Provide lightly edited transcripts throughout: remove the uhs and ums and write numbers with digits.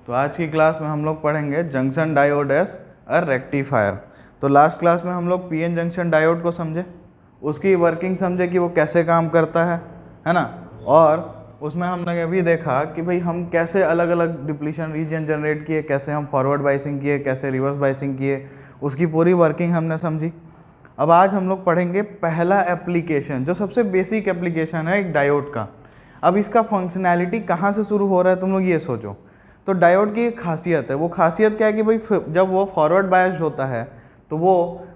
तो आज की क्लास में हम लोग पढ़ेंगे junction diode as a rectifier. तो लास्ट क्लास में हम लोग पीएन जंक्शन डायोड को समझे, उसकी वर्किंग समझे कि वो कैसे काम करता है ना। और उसमें हमने ये भी देखा कि भाई हम कैसे अलग अलग डिप्लीशन रीजन जनरेट किए, कैसे हम फॉरवर्ड बाइसिंग किए, कैसे रिवर्स बाइसिंग किए, उसकी पूरी वर्किंग हमने समझी। अब आज हम लोग पढ़ेंगे पहला एप्लीकेशन, जो सबसे बेसिक एप्लीकेशन है एक डायोड का। अब इसका फंक्शनैलिटी कहाँ से शुरू हो रहा है तुम लोग ये सोचो। तो डायोड की एक खासियत है, वो खासियत क्या है कि भाई जब वो फॉरवर्ड बायस्ड होता है तो वो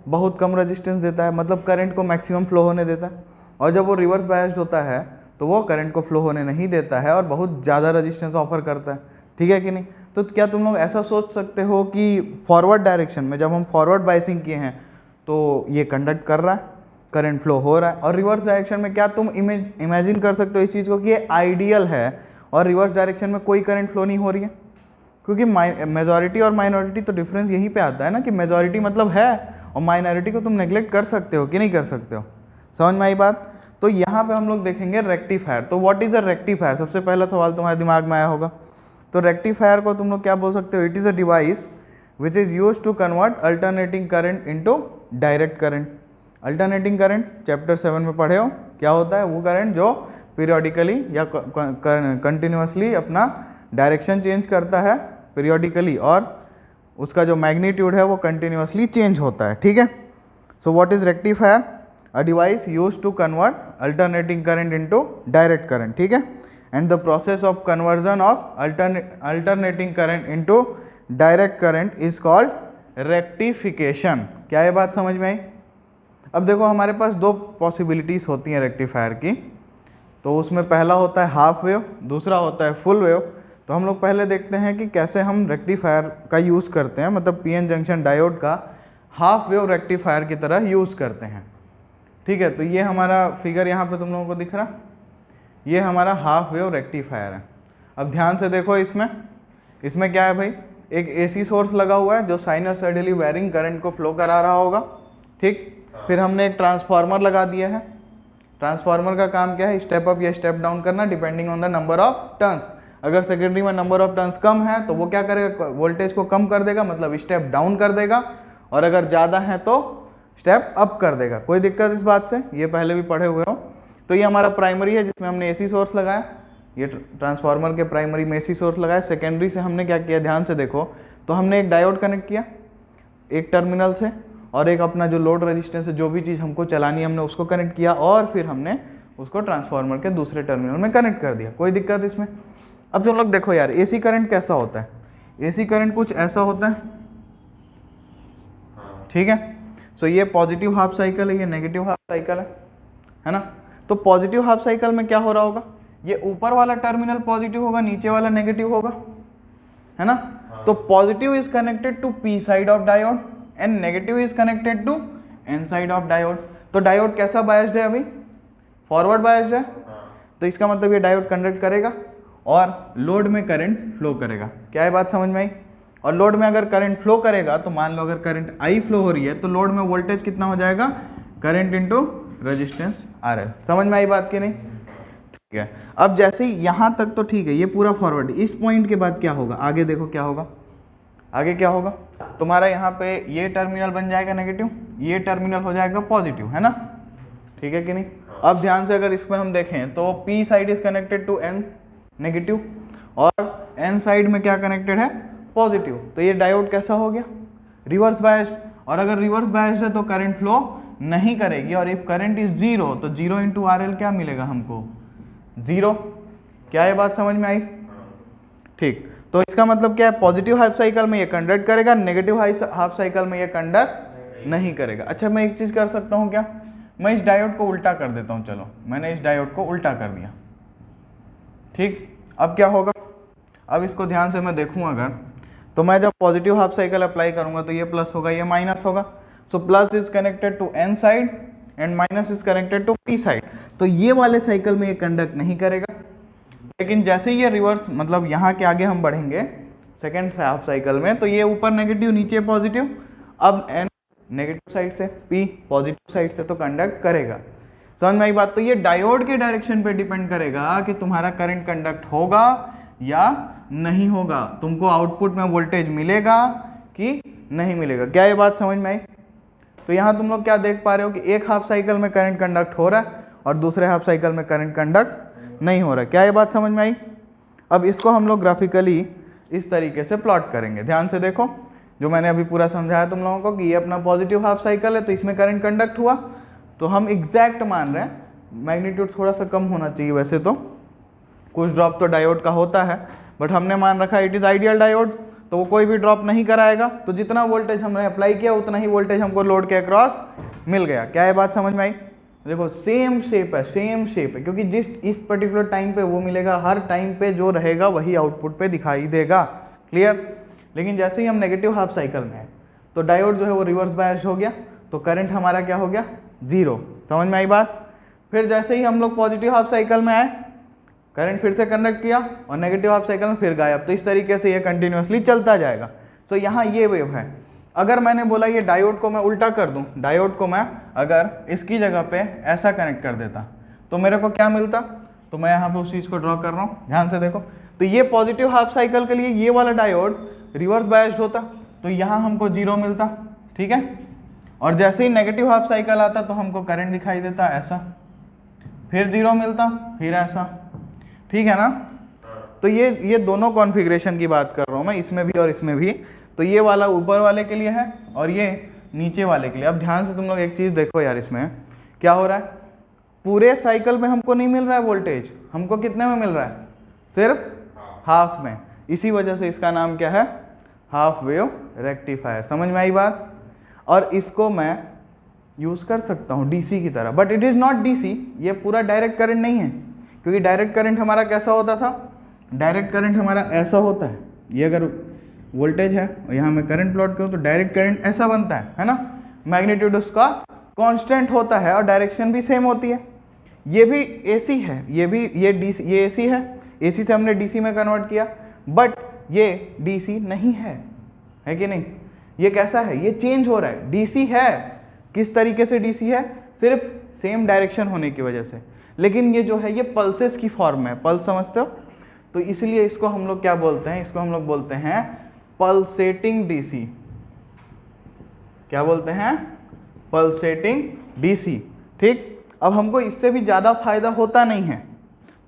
बहुत कम रेजिस्टेंस देता है, मतलब करंट को मैक्सिमम फ्लो होने देता है। और जब वो रिवर्स बायस्ड होता है तो वो करंट को फ्लो होने नहीं देता है और बहुत ज़्यादा रेजिस्टेंस ऑफर करता है। ठीक है कि नहीं? तो क्या तुम लोग ऐसा सोच सकते हो कि फॉरवर्ड डायरेक्शन में जब हम फॉरवर्ड बाइसिंग किए हैं तो ये कंडक्ट कर रहा है, करंट फ्लो हो रहा है, और रिवर्स डायरेक्शन में क्या तुम इमेजिन कर सकते हो इस चीज़ को कि ये आइडियल है और रिवर्स डायरेक्शन में कोई करंट फ्लो नहीं हो रही है? क्योंकि मेजॉरिटी और माइनॉरिटी तो डिफरेंस यहीं पे आता है ना, कि मेजॉरिटी मतलब है और माइनॉरिटी को तुम नेग्लेक्ट कर सकते हो कि नहीं कर सकते हो। समझ में आई बात? तो यहाँ पे हम लोग देखेंगे रेक्टिफायर। तो व्हाट इज अ रेक्टिफायर, सबसे पहला सवाल तुम्हारे दिमाग में आया होगा। तो रेक्टिफायर को तुम लोग क्या बोल सकते हो? It is a device which is use to convert alternating current into direct current. Alternating current chapter 7 में पढ़े हो, क्या होता है? वो करंट जो पीरियोडिकली या कंटिन्यूसली अपना डायरेक्शन चेंज करता है पीरियोडिकली, और उसका जो मैग्नीट्यूड है वो कंटिन्यूसली चेंज होता है। ठीक है? So what is rectifier? A device use to convert alternating current into direct current. ठीक है? And the process of conversion of alternating current into direct current is called rectification. क्या ये बात समझ में आई? अब देखो, हमारे पास दो पॉसिबिलिटीज होती हैं रेक्टिफायर की। तो उसमें पहला होता है हाफ वेव, दूसरा होता है फुल वेव। तो हम लोग पहले देखते हैं कि कैसे हम रेक्टिफायर का यूज़ करते हैं, मतलब पीएन जंक्शन डायोड का हाफ वेव रेक्टिफायर की तरह यूज़ करते हैं। ठीक है? तो ये हमारा फिगर यहाँ पे तुम लोगों को दिख रहा, ये हमारा हाफ वेव रेक्टिफायर है। अब ध्यान से देखो, इसमें क्या है भाई? एक एसी सोर्स लगा हुआ है जो साइनसॉइडली वेरिंग करंट को फ्लो करा रहा होगा। ठीक? फिर हमने एक ट्रांसफार्मर लगा दिया है। ट्रांसफार्मर का काम क्या है? स्टेप अप या स्टेप डाउन करना depending on the number of turns. अगर सेकेंडरी में नंबर ऑफ टर्न्स कम है तो वो क्या करेगा? वोल्टेज को कम कर देगा, मतलब स्टेप डाउन कर देगा, और अगर ज़्यादा है तो स्टेप अप कर देगा। कोई दिक्कत इस बात से? ये पहले भी पढ़े हुए हो। तो ये हमारा प्राइमरी है जिसमें हमने एसी सोर्स लगाया, ये ट्रांसफार्मर के प्राइमरी में एसी सोर्स लगाया। सेकेंडरी से हमने क्या किया, ध्यान से देखो, तो हमने एक डायोड कनेक्ट किया एक टर्मिनल से, और एक अपना जो लोड रेजिस्टेंस है, जो भी चीज़ हमको चलानी है, हमने उसको कनेक्ट किया, और फिर हमने उसको ट्रांसफार्मर के दूसरे टर्मिनल में कनेक्ट कर दिया। कोई दिक्कत इसमें? अब तुम लोग देखो यार, एसी करंट कैसा होता है? एसी करंट कुछ ऐसा होता है। ठीक है? सो ये पॉजिटिव हाफ साइकिल है, ये नेगेटिव हाफ साइकिल है ना? तो पॉजिटिव हाफ साइकिल में क्या हो रहा होगा? ये ऊपर वाला टर्मिनल पॉजिटिव होगा, नीचे वाला नेगेटिव होगा, है ना? तो positive is connected to P side of diode and negative is connected to N side of diode. तो डायोड कैसा बायस्ड है? अभी फॉरवर्ड बायस्ड है। तो इसका मतलब ये डायोड कंडक्ट करेगा और लोड में करंट फ्लो करेगा। क्या है बात समझ में आई? और लोड में अगर करंट फ्लो करेगा तो मान लो अगर करंट आई फ्लो हो रही है तो लोड में वोल्टेज कितना हो जाएगा? Current into resistance RL। समझ में आई बात की नहीं? ठीक है। अब जैसे ही यहाँ तक तो ठीक है, ये पूरा फॉरवर्ड। इस पॉइंट के बाद क्या होगा? आगे देखो क्या होगा। आगे क्या होगा? तुम्हारा यहाँ पे ये टर्मिनल बन जाएगा नेगेटिव, ये टर्मिनल हो जाएगा पॉजिटिव, है ना? ठीक है कि नहीं? अब ध्यान से अगर इसमें हम देखें तो P side is connected to N negative, और N साइड में क्या कनेक्टेड है? पॉजिटिव। तो ये डायोड कैसा हो गया? Reverse biased. और अगर रिवर्स बायस्ड है तो करंट फ्लो नहीं करेगी, और इफ करंट इज जीरो तो 0 इंटू RL क्या मिलेगा हमको? 0। क्या ये बात समझ में आई? ठीक। तो इसका मतलब क्या है? पॉजिटिव हाफ साइकिल में ये कंडक्ट करेगा, नेगेटिव हाफ साइकिल में ये कंडक्ट नहीं करेगा। अच्छा, मैं एक चीज कर सकता हूँ क्या? मैं इस डायोड को उल्टा कर देता हूँ। चलो, मैंने इस डायोड को उल्टा कर दिया। ठीक। अब क्या होगा? अब इसको ध्यान से मैं देखूँ अगर, तो मैं जब पॉजिटिव हाफ साइकिल अप्लाई करूंगा तो ये प्लस होगा, ये माइनस होगा। So plus is connected to N side and minus is connected to P side. तो ये वाले साइकिल में ये कंडक्ट नहीं करेगा। लेकिन जैसे ही ये रिवर्स, मतलब यहाँ के आगे हम बढ़ेंगे सेकेंड हाफ साइकिल में, तो ये ऊपर नेगेटिव नीचे पॉजिटिव, अब N नेगेटिव साइड से, P पॉजिटिव साइड से, तो कंडक्ट करेगा। समझ में आई बात? तो ये डायोड के डायरेक्शन पे डिपेंड करेगा कि तुम्हारा करंट कंडक्ट होगा या नहीं होगा, तुमको आउटपुट में वोल्टेज मिलेगा कि नहीं मिलेगा। क्या ये बात समझ में आई? तो यहाँ तुम लोग क्या देख पा रहे हो कि एक हाफ साइकिल में करंट कंडक्ट हो रहा है और दूसरे हाफ साइकिल में करंट कंडक्ट नहीं हो रहा है। क्या ये बात समझ में आई? अब इसको हम लोग ग्राफिकली इस तरीके से प्लॉट करेंगे। ध्यान से देखो, जो मैंने अभी पूरा समझाया तुम लोगों को कि ये अपना पॉजिटिव हाफ साइकिल है तो इसमें करंट कंडक्ट हुआ, तो हम एग्जैक्ट मान रहे हैं, मैग्नीट्यूड थोड़ा सा कम होना चाहिए वैसे तो, कुछ ड्रॉप तो डायोड का होता है, बट हमने मान रखा इट इज़ आइडियल डायोड, तो वो कोई भी ड्रॉप नहीं कराएगा, तो जितना वोल्टेज हमने अप्लाई किया उतना ही वोल्टेज हमको लोड के अक्रॉस मिल गया। क्या ये बात समझ में आई? देखो सेम शेप है, क्योंकि जिस इस पर्टिकुलर टाइम पे वो मिलेगा, हर टाइम पे जो रहेगा वही आउटपुट पे दिखाई देगा। क्लियर? लेकिन जैसे ही हम नेगेटिव हाफ साइकिल में है तो डायोड जो है वो रिवर्स बायस्ड हो गया, तो करंट हमारा क्या हो गया? जीरो। समझ में आई बात? फिर जैसे ही हम लोग पॉजिटिव हाफ साइकिल में आए, करंट फिर से कंडक्ट किया और नेगेटिव हाफ साइकिल में फिर गायब। तो इस तरीके से ये कंटिन्यूसली चलता जाएगा। तो यहाँ ये वेव है। अगर मैंने बोला ये डायोड को मैं उल्टा कर दूं, डायोड को मैं अगर इसकी जगह पे ऐसा कनेक्ट कर देता तो मेरे को क्या मिलता? तो मैं यहाँ पे उस चीज़ को ड्रॉ कर रहा हूँ, ध्यान से देखो। तो ये पॉजिटिव हाफ साइकिल के लिए ये वाला डायोड रिवर्स बायस्ड होता, तो यहाँ हमको जीरो मिलता, ठीक है। और जैसे ही नेगेटिव हाफ साइकिल आता तो हमको करंट दिखाई देता ऐसा, फिर जीरो मिलता, फिर ऐसा, ठीक है ना। तो ये दोनों कॉन्फ़िगरेशन की बात कर रहा हूँ मैं, इसमें भी और इसमें भी। तो ये वाला ऊपर वाले के लिए है और ये नीचे वाले के लिए। अब ध्यान से तुम लोग एक चीज़ देखो यार, इसमें क्या हो रहा है, पूरे साइकिल में हमको नहीं मिल रहा है वोल्टेज, हमको कितने में मिल रहा है? सिर्फ हाफ में। इसी वजह से इसका नाम क्या है? Half wave rectifier. समझ में आई बात? और इसको मैं यूज़ कर सकता हूँ डीसी की तरह, but it is not DC. ये पूरा डायरेक्ट करंट नहीं है, क्योंकि डायरेक्ट करंट हमारा कैसा होता था? डायरेक्ट करंट हमारा ऐसा होता है, ये अगर वोल्टेज है और यहाँ मैं करंट प्लॉट करूँ तो डायरेक्ट करंट ऐसा बनता है ना। मैग्नीट्यूड उसका कांस्टेंट होता है और डायरेक्शन भी सेम होती है। ये भी एसी है, ये भी ये डीसी, ये एसी है, एसी से हमने डीसी में कन्वर्ट किया, बट ये डीसी नहीं है कि नहीं? ये कैसा है? ये चेंज हो रहा है, डीसी है। किस तरीके से डीसी है? सिर्फ सेम डायरेक्शन होने की वजह से। लेकिन ये जो है ये पल्सेस की फॉर्म में है, पल्स समझते हो? तो इसलिए इसको हम लोग क्या बोलते हैं? इसको हम लोग बोलते हैं पल्सेटिंग डीसी। क्या बोलते हैं? पल्सेटिंग डीसी, ठीक। अब हमको इससे भी ज़्यादा फायदा होता नहीं है,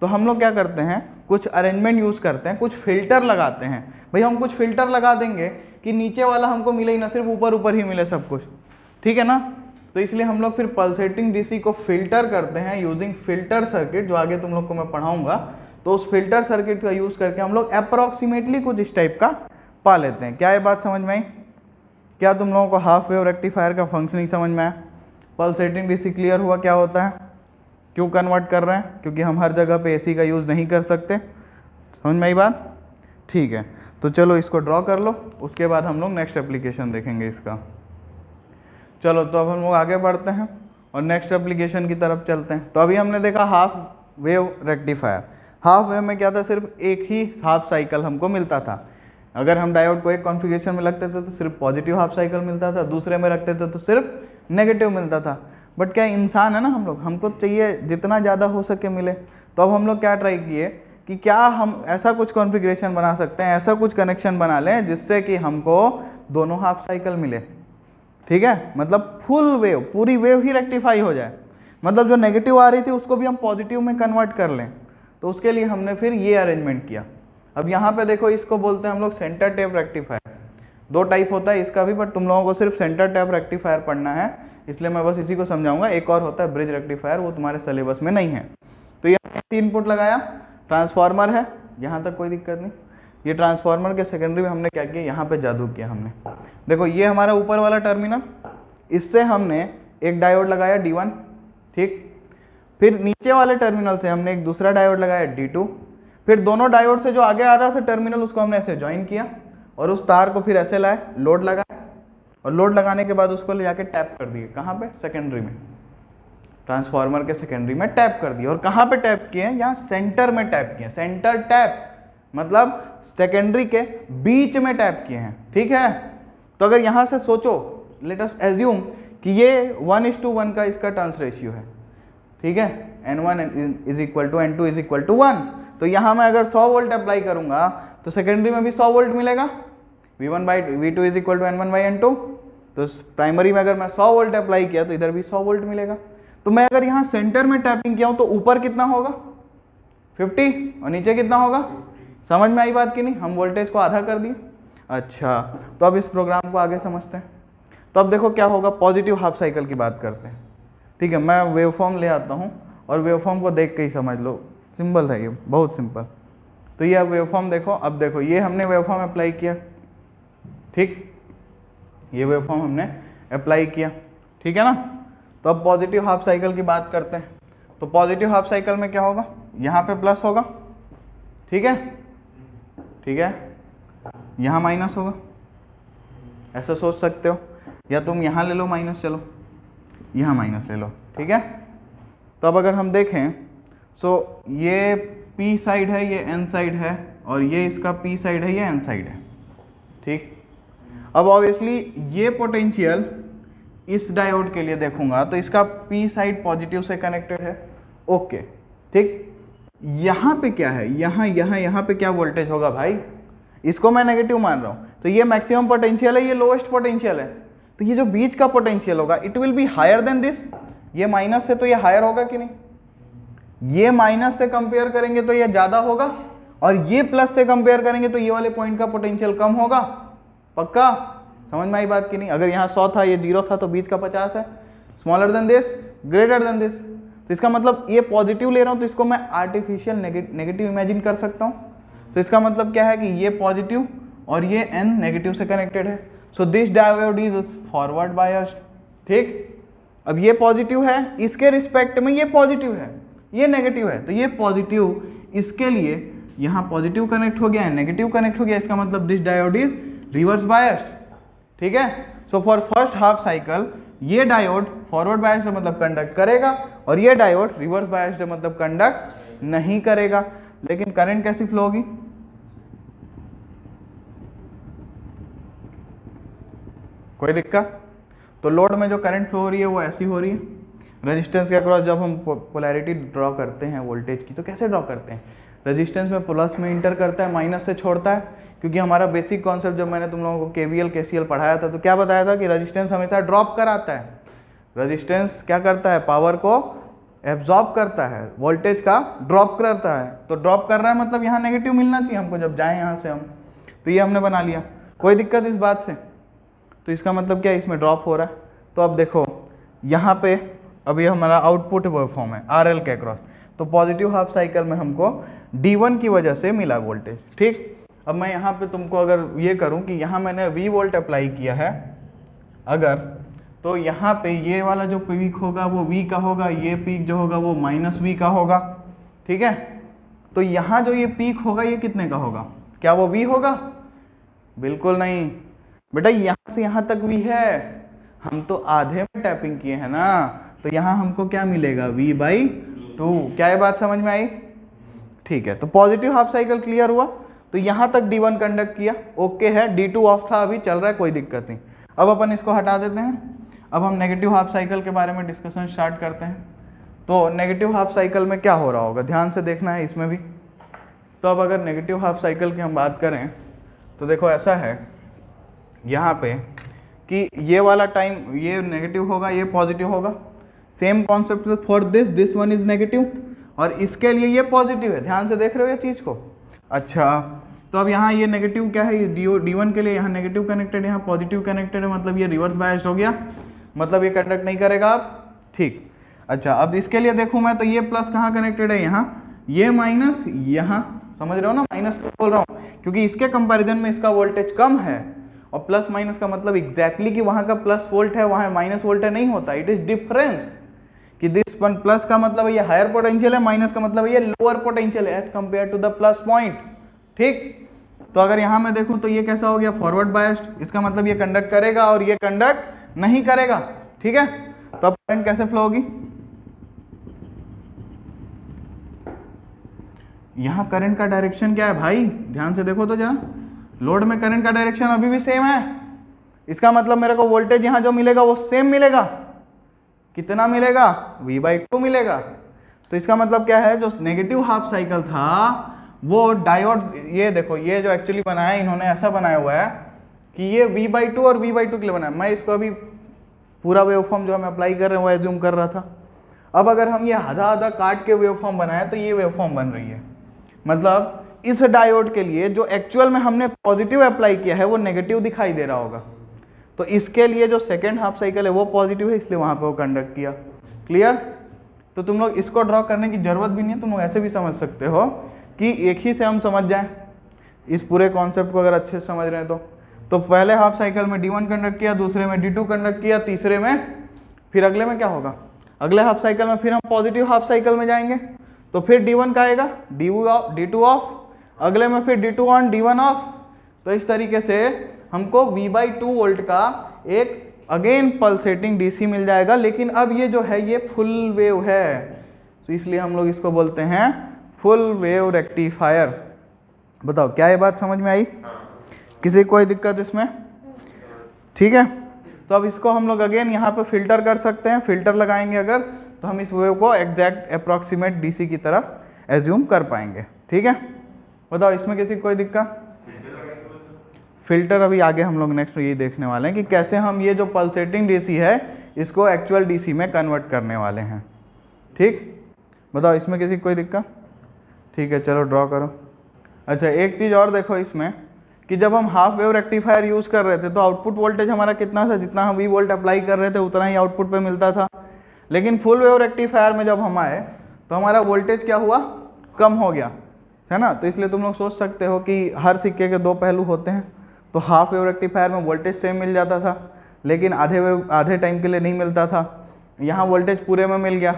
तो हम लोग क्या करते हैं? कुछ अरेंजमेंट यूज़ करते हैं, कुछ फिल्टर लगाते हैं। भाई हम कुछ फिल्टर लगा देंगे कि नीचे वाला हमको मिले ही ना, सिर्फ ऊपर ऊपर ही मिले सब कुछ, ठीक है ना। तो इसलिए हम लोग फिर पल्सेटिंग डीसी को फिल्टर करते हैं यूजिंग फिल्टर सर्किट, जो आगे तुम लोग को मैं पढ़ाऊंगा। तो उस फिल्टर सर्किट का यूज़ करके हम लोग अप्रॉक्सीमेटली कुछ इस टाइप का पा लेते हैं। क्या ये बात समझ में आई? क्या तुम लोगों को हाफ वेव रेक्टिफायर का फंक्शनिंग समझ में आया? पल्सेटिंग डीसी क्लियर हुआ क्या होता है, क्यों कन्वर्ट कर रहे हैं? क्योंकि हम हर जगह पे एसी का यूज़ नहीं कर सकते। समझ में आई बात? ठीक है, तो चलो इसको ड्रॉ कर लो, उसके बाद हम लोग नेक्स्ट एप्लीकेशन देखेंगे इसका। चलो तो अब हम लोग आगे बढ़ते हैं और नेक्स्ट एप्लीकेशन की तरफ चलते हैं। तो अभी हमने देखा half wave rectifier. Half wave में क्या था? सिर्फ एक ही हाफ साइकिल हमको मिलता था। अगर हम डायोड को एक कॉन्फ़िगरेशन में लगते थे तो सिर्फ पॉजिटिव हाफ साइकिल मिलता था, दूसरे में रखते थे तो सिर्फ नेगेटिव मिलता था। बट क्या इंसान है ना हम लोग, हमको चाहिए जितना ज़्यादा हो सके मिले। तो अब हम लोग क्या ट्राई किए कि क्या हम ऐसा कुछ कॉन्फ़िगरेशन बना सकते हैं, ऐसा कुछ कनेक्शन बना लें जिससे कि हमको दोनों हाफ साइकिल मिले, ठीक है। मतलब फुल वेव, पूरी वेव ही रेक्टिफाई हो जाए, मतलब जो नेगेटिव आ रही थी उसको भी हम पॉजिटिव में कन्वर्ट कर लें। तो उसके लिए हमने फिर ये अरेंजमेंट किया। अब यहाँ पे देखो, इसको बोलते हैं हम लोग सेंटर टैप रेक्टिफायर। दो टाइप होता है इसका भी, बट तुम लोगों को सिर्फ सेंटर टैप रेक्टिफायर पढ़ना है, इसलिए मैं बस इसी को समझाऊंगा। एक और होता है ब्रिज रेक्टिफायर, वो तुम्हारे सिलेबस में नहीं है। तो ये 3 इनपुट लगाया, ट्रांसफार्मर है, यहाँ तक कोई दिक्कत नहीं। ये ट्रांसफार्मर के सेकेंडरी में हमने क्या किया, यहाँ पे जादू किया हमने। देखो ये हमारा ऊपर वाला टर्मिनल, इससे हमने एक डायोड लगाया D1, ठीक। फिर नीचे वाले टर्मिनल से हमने एक दूसरा डायोड लगाया D2। फिर दोनों डायोड से जो आगे आ रहा था टर्मिनल, उसको हमने ऐसे ज्वाइन किया और उस तार को फिर ऐसे लाए, लोड लगाया, और लोड लगाने के बाद उसको ले जाके टैप कर दिए। कहाँ पे? सेकेंडरी में, ट्रांसफार्मर के सेकेंडरी में टैप कर दिए। और कहाँ पे टैप किए हैं? यहाँ सेंटर में टैप किए। सेंटर टैप मतलब सेकेंडरी के बीच में टैप किए हैं, ठीक है। तो अगर यहाँ से सोचो, लेट अस एज्यूम कि ये 1:1 का इसका टर्न्स रेशियो है, ठीक है। N1 = N2 = 1। तो तो यहाँ मैं अगर 100 वोल्ट अप्लाई करूंगा तो सेकेंडरी में भी 100 वोल्ट मिलेगा, V1/V2 is equal to N1/N2। तो प्राइमरी में अगर मैं 100 वोल्ट अप्लाई किया तो इधर भी 100 वोल्ट मिलेगा। तो मैं अगर यहाँ सेंटर में टैपिंग किया हूँ तो ऊपर कितना होगा 50 और नीचे कितना होगा, समझ में आई बात कि नहीं? हम वोल्टेज को आधा कर दिए। अच्छा, तो अब इस प्रोग्राम को आगे समझते हैं। तो अब देखो क्या होगा, पॉजिटिव हाफ साइकिल की बात करते हैं। ठीक है, मैं वेवफॉर्म ले आता हूँ और वेवफॉर्म को देख के ही समझ लो, सिंपल है ये, बहुत सिंपल। तो ये अब वेवफॉर्म देखो, अब देखो ये हमने वेवफॉर्म अप्लाई किया, ठीक, ये वेवफॉर्म हमने अप्लाई किया, ठीक है ना। तो अब पॉजिटिव हाफ साइकिल की बात करते हैं। तो पॉजिटिव हाफ साइकिल में क्या होगा, यहाँ पे प्लस होगा, ठीक है, ठीक है, यहाँ माइनस होगा, ऐसा सोच सकते हो, या तुम यहाँ ले लो माइनस, चलो यहाँ माइनस ले लो, ठीक है। तो अब अगर हम देखें तो ये P साइड है, ये N साइड है, और ये इसका P साइड है, ये N साइड है, ठीक। अब ऑब्वियसली ये पोटेंशियल इस डायोड के लिए देखूंगा तो इसका P साइड पॉजिटिव से कनेक्टेड है, ओके, ठीक। यहाँ पे क्या है, यहाँ पे क्या वोल्टेज होगा भाई, इसको मैं नेगेटिव मान रहा हूँ, तो ये मैक्सिमम पोटेंशियल है, ये लोएस्ट पोटेंशियल है। तो ये जो बीच का पोटेंशियल होगा it will be higher than this, ये माइनस से तो ये हायर होगा कि नहीं, ये माइनस से कंपेयर करेंगे तो ये ज्यादा होगा, और ये प्लस से कंपेयर करेंगे तो ये वाले पॉइंट का पोटेंशियल कम होगा, पक्का, समझ में आई बात कि नहीं? अगर यहाँ 100 था, ये 0 था, तो बीच का 50 है, smaller than this, greater than this. तो इसका मतलब ये पॉजिटिव ले रहा हूँ तो इसको मैं आर्टिफिशियल नेगेटिव इमेजिन कर सकता हूँ। तो इसका मतलब क्या है कि ये पॉजिटिव और ये N नेगेटिव से कनेक्टेड है, so this diode is forward biased, ठीक। अब ये पॉजिटिव है, इसके रिस्पेक्ट में ये पॉजिटिव है, ये नेगेटिव है, तो ये पॉजिटिव इसके लिए यहाँ पॉजिटिव कनेक्ट हो गया है, नेगेटिव कनेक्ट हो गया, इसका मतलब this diode is reverse biased, ठीक है। So for first half cycle ये डायोड फॉरवर्ड बायस्ड मतलब कंडक्ट करेगा, और ये डायोड रिवर्स बायस्ड मतलब कंडक्ट नहीं करेगा। लेकिन करंट कैसी फ्लो होगी, कोई दिक्कत? तो लोड में जो करंट फ्लो हो रही है वो ऐसी हो रही है, रेजिस्टेंस के अक्रॉस जब हम पोलैरिटी ड्रॉ करते हैं वोल्टेज की तो कैसे ड्रॉ करते हैं, रेजिस्टेंस में प्लस में इंटर करता है, माइनस से छोड़ता है, क्योंकि हमारा बेसिक कॉन्सेप्ट जब मैंने तुम लोगों को KVL KCL पढ़ाया था तो क्या बताया था कि रेजिस्टेंस हमेशा ड्रॉप कराता है, रेजिस्टेंस क्या करता है, पावर को एब्जॉर्ब करता है, वोल्टेज का ड्रॉप करता है। तो ड्रॉप कर रहा है मतलब यहाँ नेगेटिव मिलना चाहिए हमको जब जाएं यहाँ से हम, तो ये हमने बना लिया, कोई दिक्कत इस बात से? तो इसका मतलब क्या है, इसमें ड्रॉप हो रहा है। तो अब देखो यहाँ पे अभी हमारा आउटपुट वेवफॉर्म है RL के अक्रॉस, तो पॉजिटिव हाफ साइकिल में हमको D1 की वजह से मिला वोल्टेज, ठीक। अब मैं यहाँ पे तुमको अगर ये करूँ कि यहाँ मैंने V वोल्ट अप्लाई किया है अगर, तो यहाँ पे ये वाला जो पीक होगा वो V का होगा, ये पीक जो होगा वो -V का होगा, ठीक है। तो यहाँ जो ये पीक होगा ये कितने का होगा, क्या वो V होगा? बिल्कुल नहीं बेटा, यहाँ से यहाँ तक V है, हम तो आधे में टैपिंग किए हैं ना, तो यहाँ हमको क्या मिलेगा, V/2। क्या ये बात समझ में आई? ठीक है, तो पॉजिटिव हाफ साइकिल क्लियर हुआ। तो यहाँ तक D1 कंडक्ट किया, ओके है, D2 ऑफ था, अभी चल रहा है, कोई दिक्कत नहीं। अब अपन इसको हटा देते हैं, अब हम नेगेटिव हाफ साइकिल के बारे में डिस्कशन स्टार्ट करते हैं। तो नेगेटिव हाफ साइकिल में क्या हो रहा होगा, ध्यान से देखना है इसमें भी। तो अब अगर नेगेटिव हाफ साइकिल की हम बात करें तो देखो ऐसा है यहाँ पे कि ये वाला टाइम ये नेगेटिव होगा, ये पॉजिटिव होगा, same concept for this one is negative, और इसके लिए ये पॉजिटिव है, ध्यान से देख रहे हो ये चीज़ को। अच्छा, तो अब यहाँ ये नेगेटिव क्या है, ये D1 के लिए यहाँ नेगेटिव कनेक्टेड है, यहाँ पॉजिटिव कनेक्टेड है, मतलब ये रिवर्स बायस्ड हो गया, मतलब ये कंडक्ट नहीं करेगा आप, ठीक। अच्छा, अब इसके लिए देखूँ मैं तो ये प्लस कहाँ कनेक्टेड है, यहाँ, ये माइनस यहाँ, समझ रहे हो ना, माइनस को बोल रहा हूँ क्योंकि इसके कंपैरिजन में इसका वोल्टेज कम है, और प्लस माइनस का मतलब एग्जैक्टली कि वहाँ का प्लस वोल्ट है वहाँ माइनस वोल्ट है नहीं होता, इट इज डिफरेंस, कि दिस वन प्लस का मतलब ये हायर पोटेंशियल है, माइनस का मतलब ये लोअर पोटेंशियल है as compare to the plus point, ठीक। तो अगर यहाँ मैं देखूँ तो ये कैसा हो गया, फॉरवर्ड बायस्ड, इसका मतलब ये कंडक्ट करेगा और ये कंडक्ट नहीं करेगा, ठीक है। तो अब करंट कैसे फ्लो होगी, यहाँ करंट का डायरेक्शन क्या है भाई, ध्यान से देखो तो जरा, लोड में करंट का डायरेक्शन अभी भी सेम है, इसका मतलब मेरे को वोल्टेज यहाँ जो मिलेगा वो सेम मिलेगा, कितना मिलेगा, V/2 मिलेगा। तो इसका मतलब क्या है, जो नेगेटिव हाफ साइकिल था वो डायोड, ये देखो ये जो एक्चुअली बनाया है इन्होंने ऐसा बनाया हुआ है कि ये V/2 और V/2 के लिए बनाया। मैं इसको अभी पूरा वेवफॉर्म जो हम अप्लाई कर रहे हैं वो एज्यूम कर रहा था। अब अगर हम ये आधा आधा काट के वेवफॉर्म बनाए तो ये वेवफॉर्म बन रही है। मतलब इस डायोड के लिए जो एक्चुअल में हमने पॉजिटिव अप्लाई किया है वो नेगेटिव दिखाई दे रहा होगा, तो इसके लिए जो सेकेंड हाफ साइकिल है वो पॉजिटिव है, इसलिए वहां पे वो कंडक्ट किया। क्लियर? तो तुम लोग इसको ड्रॉ करने की जरूरत भी नहीं है, तुम लोग ऐसे भी समझ सकते हो कि एक ही से हम समझ जाएं इस पूरे कॉन्सेप्ट को अगर अच्छे से समझ रहे हैं तो पहले हाफ साइकिल में D1 कंडक्ट किया, दूसरे में D2 कंडक्ट किया, तीसरे में, फिर अगले में क्या होगा, अगले हाफ साइकिल में फिर हम पॉजिटिव हाफ साइकिल में जाएंगे, तो फिर D1 का आएगा, D2 ऑफ, अगले में फिर D2 ऑन, D1 ऑफ। तो इस तरीके से हमको V/2 वोल्ट का एक अगेन पल्सेटिंग DC मिल जाएगा। लेकिन अब ये जो है ये फुल वेव है, तो इसलिए हम लोग इसको बोलते हैं फुल वेव रेक्टिफायर। बताओ क्या ये बात समझ में आई? किसी कोई दिक्कत इसमें? ठीक है, तो अब इसको हम लोग अगेन यहाँ पे फिल्टर कर सकते हैं। फिल्टर लगाएंगे अगर तो हम इस वेव को एग्जैक्ट अप्रॉक्सीमेट DC की तरह एज्यूम कर पाएंगे। ठीक है, बताओ इसमें किसी कोई दिक्कत? फिल्टर अभी आगे हम लोग नेक्स्ट ये देखने वाले हैं कि कैसे हम ये जो पल्सेटिंग DC है इसको एक्चुअल DC में कन्वर्ट करने वाले हैं। ठीक, बताओ इसमें किसी कोई दिक्कत? ठीक है, चलो ड्रॉ करो। अच्छा, एक चीज़ और देखो इसमें कि जब हम हाफ वेव रेक्टिफायर यूज़ कर रहे थे तो आउटपुट वोल्टेज हमारा कितना था, जितना हम V वोल्ट अप्लाई कर रहे थे उतना ही आउटपुट पे मिलता था। लेकिन फुल वेव रेक्टिफायर में जब हम आए तो हमारा वोल्टेज क्या हुआ, कम हो गया, है ना। तो इसलिए तुम लोग सोच सकते हो कि हर सिक्के के दो पहलू होते हैं। तो हाफ वेव रेक्टिफायर में वोल्टेज सेम मिल जाता था लेकिन आधे टाइम के लिए नहीं मिलता था। यहाँ वोल्टेज पूरे में मिल गया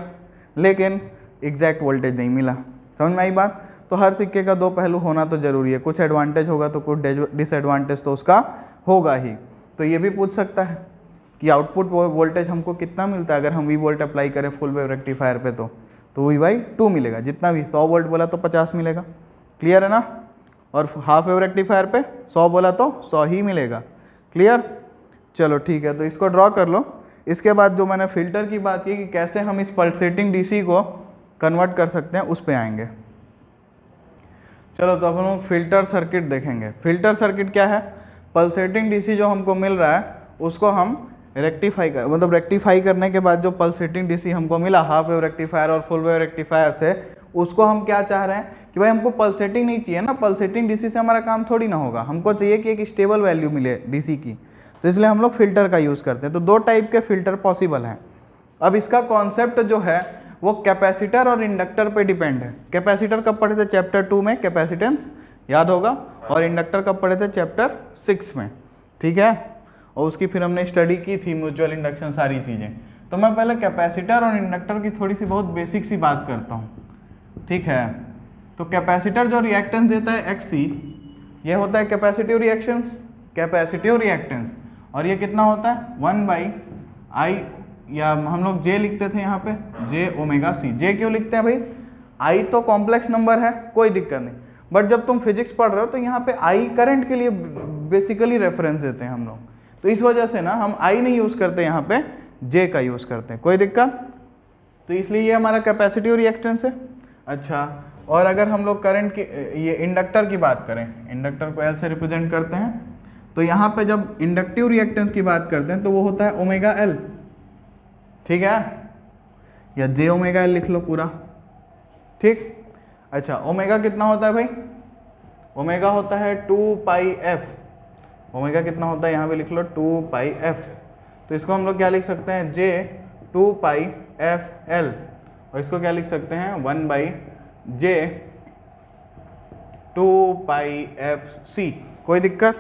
लेकिन एग्जैक्ट वोल्टेज नहीं मिला। समझ में आई बात? तो हर सिक्के का दो पहलू होना तो ज़रूरी है, कुछ एडवांटेज होगा तो कुछ डिसएडवांटेज तो उसका होगा ही। तो ये भी पूछ सकता है कि आउटपुट वोल्टेज हमको कितना मिलता है अगर हम V वोल्ट अप्लाई करें फुल वेव रेक्टिफायर पे, तो V/2 मिलेगा। जितना भी 100 वोल्ट बोला तो 50 मिलेगा। क्लियर है ना? और हाफ वेव रेक्टिफायर पे 100 बोला तो 100 ही मिलेगा। क्लियर? चलो ठीक है, तो इसको ड्रॉ कर लो। इसके बाद जो मैंने फिल्टर की बात की कि कैसे हम इस पल्सेटिंग DC को कन्वर्ट कर सकते हैं उस पे आएंगे। चलो तो अब हम लोग फिल्टर सर्किट देखेंगे। फिल्टर सर्किट क्या है? पल्सेटिंग DC जो हमको मिल रहा है उसको हम रेक्टिफाई करने के बाद जो पल्सेटिंग DC हमको मिला हाफ वेव रेक्टिफायर और फुल वेव रेक्टिफायर से, उसको हम क्या चाह रहे हैं कि भाई हमको पल्सेटिंग नहीं चाहिए ना, पल्सेटिंग DC से हमारा काम थोड़ी ना होगा, हमको चाहिए कि एक स्टेबल वैल्यू मिले DC की। तो इसलिए हम लोग फिल्टर का यूज़ करते हैं। तो दो टाइप के फिल्टर पॉसिबल हैं। अब इसका कॉन्सेप्ट जो है वो कैपेसिटर और इंडक्टर पे डिपेंड है। कैपेसिटर कब पढ़े थे? चैप्टर 2 में कैपेसिटेंस, याद होगा। और इंडक्टर कब पढ़े थे? चैप्टर 6 में। ठीक है, और उसकी फिर हमने स्टडी की थी, म्यूचुअल इंडक्शन, सारी चीज़ें। तो मैं पहले कैपेसिटर और इंडक्टर की थोड़ी सी बहुत बेसिक सी बात करता हूँ। ठीक है, तो कैपेसिटर जो रिएक्टेंस देता है Xc, ये होता है कैपेसिटिव रिएक्टेंस। और ये कितना होता है? 1/I, या हम लोग J लिखते थे यहाँ पे, J⍵c। J क्यों लिखते हैं भाई? I तो कॉम्प्लेक्स नंबर है, कोई दिक्कत नहीं, बट जब तुम फिजिक्स पढ़ रहे हो तो यहाँ पे I करंट के लिए बेसिकली रेफरेंस देते हैं हम लोग। तो इस वजह से ना हम I नहीं यूज़ करते, यहाँ पे J का यूज़ करते हैं। कोई दिक्कत? तो इसलिए ये हमारा कैपेसिटिव रिएक्टेंस है। अच्छा, और अगर हम लोग करंट की, ये इंडक्टर की बात करें, इंडक्टर को L से रिप्रेजेंट करते हैं, तो यहाँ पे जब इंडक्टिव रिएक्टेंस की बात करते हैं तो वो होता है ω/L। ठीक है, या J⍵L लिख लो पूरा। ठीक, अच्छा, ओमेगा कितना होता है भाई? ओमेगा होता है 2πf। ओमेगा कितना होता है? यहाँ पे लिख लो 2πf। तो इसको हम लोग क्या लिख सकते हैं? J2πfL। और इसको क्या लिख सकते हैं? 1/J2πfc। कोई दिक्कत?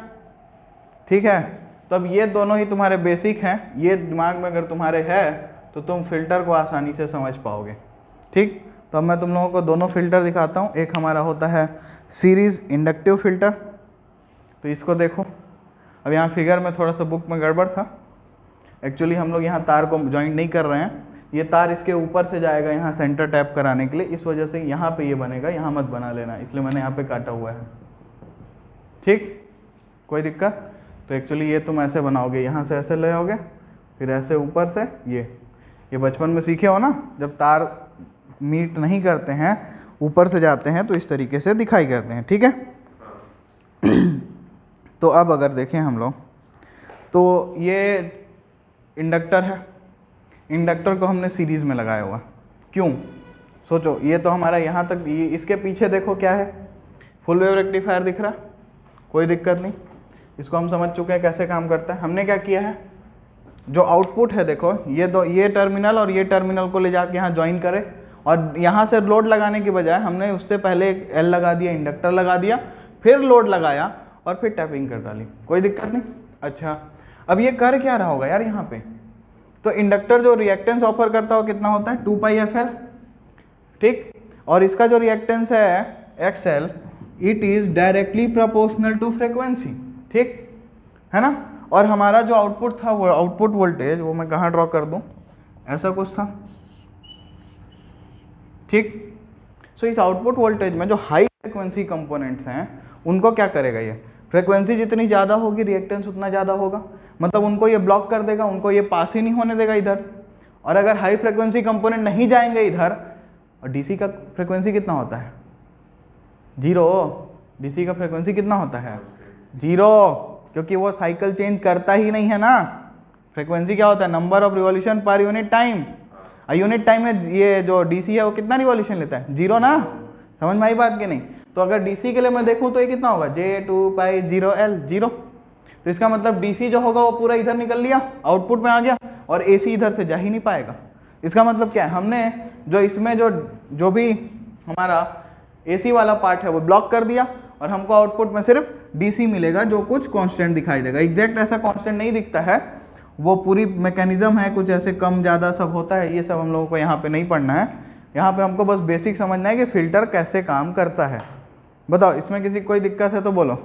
ठीक है, तो अब ये दोनों ही तुम्हारे बेसिक हैं, ये दिमाग में अगर तुम्हारे है तो तुम फिल्टर को आसानी से समझ पाओगे। ठीक, तो अब मैं तुम लोगों को दोनों फिल्टर दिखाता हूँ। एक हमारा होता है सीरीज इंडक्टिव फिल्टर। तो इसको देखो, अब यहाँ फिगर में थोड़ा सा बुक में गड़बड़ था। एक्चुअली हम लोग यहाँ तार को ज्वाइंट नहीं कर रहे हैं, ये तार इसके ऊपर से जाएगा यहाँ सेंटर टैप कराने के लिए, इस वजह से यहाँ पे ये बनेगा, यहाँ मत बना लेना, इसलिए मैंने यहाँ पे काटा हुआ है। ठीक, कोई दिक्कत? तो एक्चुअली ये तुम ऐसे बनाओगे, यहाँ से ऐसे ले आओगे, फिर ऐसे ऊपर से ये बचपन में सीखे हो ना, जब तार मीट नहीं करते हैं, ऊपर से जाते हैं, तो इस तरीके से दिखाई करते हैं, ठीक है। तो अब अगर देखें हम लोग, तो ये इंडक्टर है, इंडक्टर को हमने सीरीज़ में लगाया हुआ, क्यों? सोचो, ये तो हमारा यहाँ तक, ये इसके पीछे देखो क्या है, फुल वेव रेक्टिफायर दिख रहा, कोई दिक्कत नहीं, इसको हम समझ चुके हैं कैसे काम करता है। हमने क्या किया है, जो आउटपुट है देखो, ये टर्मिनल और ये टर्मिनल को ले जाके यहाँ ज्वाइन करे, और यहाँ से लोड लगाने के बजाय हमने उससे पहले एक एल लगा दिया, इंडक्टर लगा दिया, फिर लोड लगाया और फिर टैपिंग कर डाली, कोई दिक्कत नहीं। अच्छा, अब ये कर क्या रहा होगा यार यहाँ पे, तो इंडक्टर जो रिएक्टेंस ऑफर करता हो कितना होता है, 2πfl, ठीक, और इसका जो रिएक्टेंस है XL, it is directly proportional to frequency, ठीक है ना। और हमारा जो आउटपुट था, वो आउटपुट वोल्टेज, वो मैं कहाँ ड्रॉ कर दूँ, ऐसा कुछ था, ठीक। सो इस आउटपुट वोल्टेज में जो हाई फ्रीक्वेंसी कंपोनेंट्स हैं, उनको क्या करेगा, ये फ्रीक्वेंसी जितनी ज़्यादा होगी रिएक्टेंस उतना ज़्यादा होगा, मतलब उनको ये ब्लॉक कर देगा, उनको ये पास ही नहीं होने देगा इधर। और अगर हाई फ्रीक्वेंसी कंपोनेंट नहीं जाएंगे इधर, और डीसी का फ्रीक्वेंसी कितना होता है, 0, डीसी का फ्रीक्वेंसी कितना होता है, 0, क्योंकि वो साइकिल चेंज करता ही नहीं है ना। फ्रीक्वेंसी क्या होता है, number of revolution per unit time, unit time में ये जो डीसी है वो कितना रिवॉल्यूशन लेता है, 0 ना, समझ में आई बात कि नहीं। तो अगर डीसी के लिए मैं देखूँ तो ये कितना होगा, J2π0L, 0। तो इसका मतलब डीसी जो होगा वो पूरा इधर निकल लिया, आउटपुट में आ गया, और एसी इधर से जा ही नहीं पाएगा। इसका मतलब क्या है, हमने जो इसमें जो भी हमारा एसी वाला पार्ट है वो ब्लॉक कर दिया, और हमको आउटपुट में सिर्फ डीसी मिलेगा, जो कुछ कांस्टेंट दिखाई देगा। एग्जैक्ट ऐसा कांस्टेंट नहीं दिखता है, वो पूरी मैकेनिज्म है, कुछ ऐसे कम ज़्यादा सब होता है, ये सब हम लोगों को यहाँ पे नहीं पढ़ना है। यहाँ पे हमको बस बेसिक समझना है कि फ़िल्टर कैसे काम करता है। बताओ, इसमें किसी कोई दिक्कत है तो बोलो,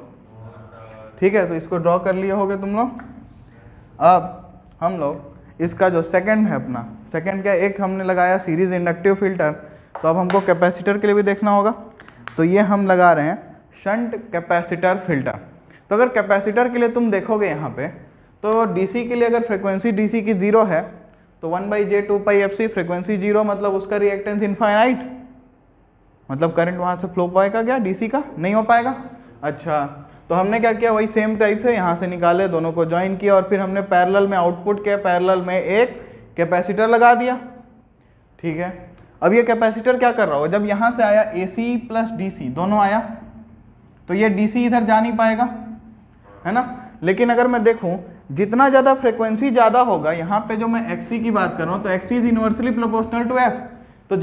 ठीक है। तो इसको ड्रॉ कर लिए होगे तुम लोग। अब हम लोग इसका जो सेकंड है अपना, सेकंड क्या, एक हमने लगाया सीरीज इंडक्टिव फिल्टर, तो अब हमको कैपेसिटर के लिए भी देखना होगा। तो ये हम लगा रहे हैं शंट कैपेसिटर फिल्टर। तो अगर कैपेसिटर के लिए तुम देखोगे यहाँ पे, तो डीसी के लिए अगर फ्रीक्वेंसी डीसी की 0 है, तो 1/J2πfc, फ्रीक्वेंसी 0 मतलब उसका रिएक्टेंस इनफाइनाइट, मतलब करंट वहाँ से फ्लो पाएगा क्या, डीसी का नहीं हो पाएगा। अच्छा, तो हमने क्या किया, वही सेम टाइप से यहाँ से निकाले, दोनों को ज्वाइन किया, और फिर हमने पैरेलल में, आउटपुट के पैरेलल में एक कैपेसिटर लगा दिया, ठीक है। अब ये कैपेसिटर क्या कर रहा होगा, जब यहाँ से आया AC प्लस DC दोनों आया, तो ये DC इधर जा नहीं पाएगा, है ना। लेकिन अगर मैं देखूं, जितना ज़्यादा फ्रीक्वेंसी ज़्यादा होगा, यहाँ पे जो मैं XC की बात कर रहा हूँ, तो XC is inversely proportional to F। तो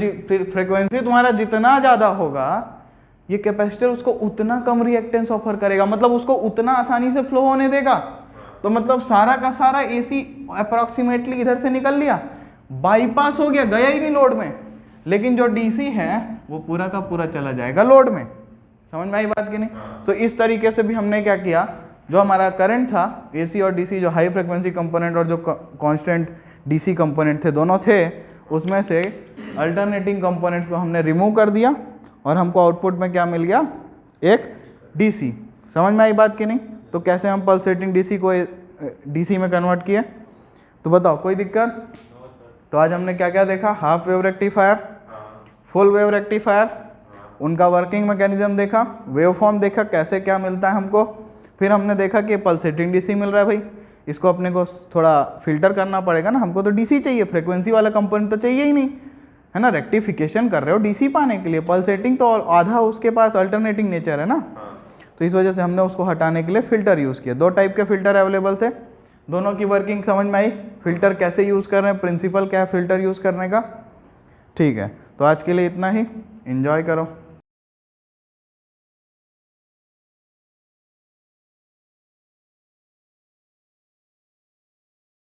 फ्रीक्वेंसी तुम्हारा जितना ज़्यादा होगा, ये कैपेसिटर उसको उतना कम रिएक्टेंस ऑफर करेगा, मतलब उसको उतना आसानी से फ्लो होने देगा। तो मतलब सारा का सारा AC अप्रॉक्सीमेटली इधर से निकल लिया, बाईपास हो गया, गया ही नहीं लोड में। लेकिन जो DC है वो पूरा का पूरा चला जाएगा लोड में, समझ में आई बात कि नहीं। तो इस तरीके से भी हमने क्या किया, जो हमारा करंट था AC और DC, जो हाई फ्रिक्वेंसी कंपोनेंट और जो कांस्टेंट DC कंपोनेंट थे, दोनों थे, उसमें से अल्टरनेटिंग कंपोनेंट्स को हमने रिमूव कर दिया, और हमको आउटपुट में क्या मिल गया, एक DC। समझ में आई बात कि नहीं। तो कैसे हम पल्सेटिंग DC को DC में कन्वर्ट किए, तो बताओ कोई दिक्कत। तो आज हमने क्या क्या देखा, half wave rectifier, full wave rectifier, उनका वर्किंग मैकेनिज्म देखा, वेव फॉर्म देखा कैसे क्या मिलता है हमको, फिर हमने देखा कि पल्सेटिंग DC मिल रहा है भाई, इसको अपने को थोड़ा फिल्टर करना पड़ेगा ना, हमको तो DC चाहिए, फ्रीक्वेंसी वाला कंपोनेंट तो चाहिए ही नहीं, है ना। रेक्टिफिकेशन कर रहे हो DC पाने के लिए, पल्सेटिंग तो आधा उसके पास अल्टरनेटिंग नेचर है ना, तो इस वजह से हमने उसको हटाने के लिए फ़िल्टर यूज़ किया। 2 टाइप के फ़िल्टर अवेलेबल थे, दोनों की वर्किंग समझ में आई, फ़िल्टर कैसे यूज़ कर रहे हैं, प्रिंसिपल क्या है फ़िल्टर यूज़ करने का, ठीक है। तो आज के लिए इतना ही, एंजॉय करो।